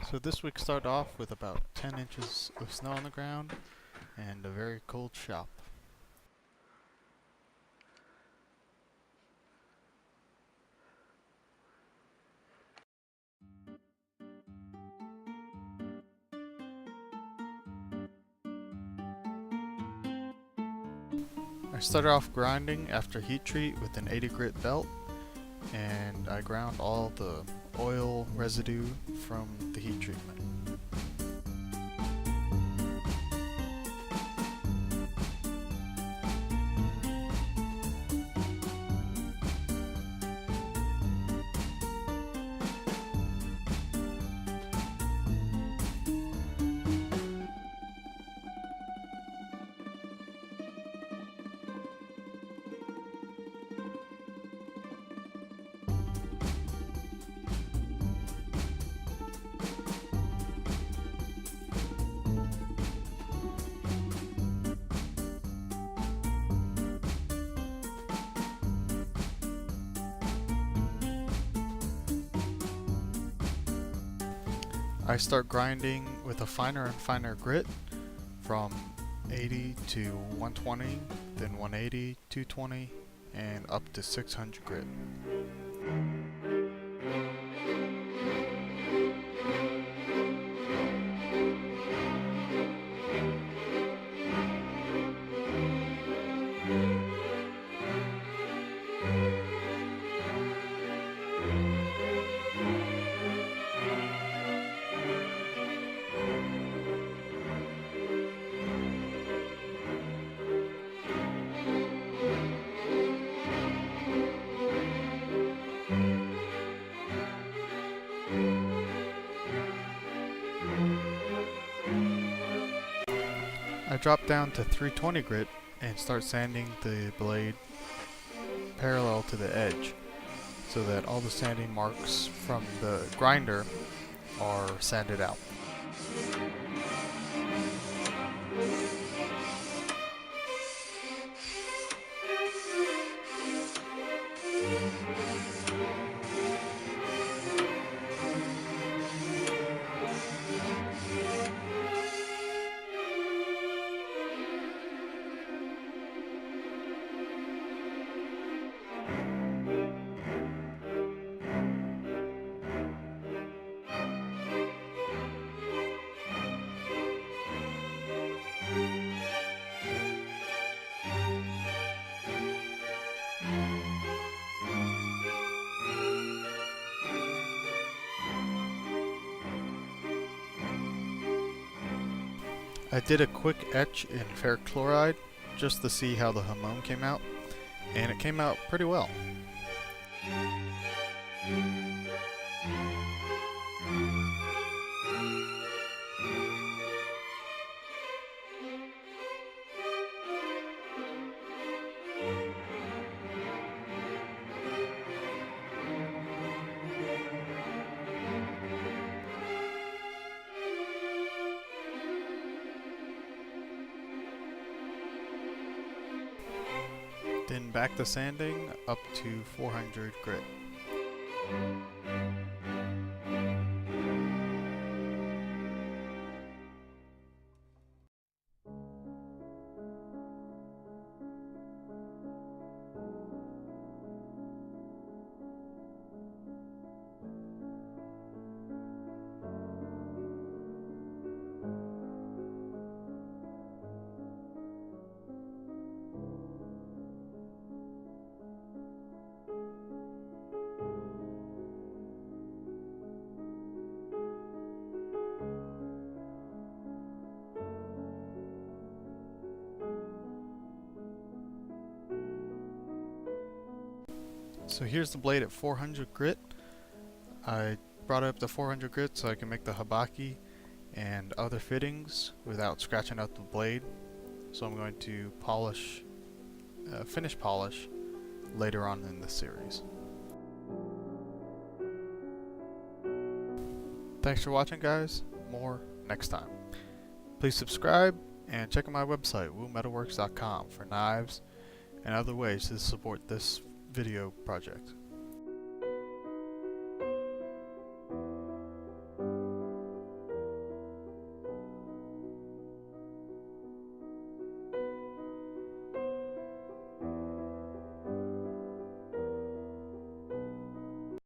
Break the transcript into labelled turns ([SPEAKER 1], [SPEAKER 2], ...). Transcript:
[SPEAKER 1] So this week started off with about 10 inches of snow on the ground and a very cold shop. I started off grinding after heat treat with an 80 grit belt, and I ground all the oil residue from the heat treatment. I start grinding with a finer and finer grit from 80 to 120, then 180, 220, and up to 600 grit. I drop down to 320 grit and start sanding the blade parallel to the edge so that all the sanding marks from the grinder are sanded out. I did a quick etch in ferric chloride just to see how the hamon came out, and it came out pretty well. Then back to sanding up to 400 grit. So here's the blade at 400 grit. I brought it up to 400 grit so I can make the habaki and other fittings without scratching out the blade. So I'm going to polish, finish polish later on in the series. Thanks for watching, guys. More next time. Please subscribe and check out my website, woometalworks.com, for knives and other ways to support this video project.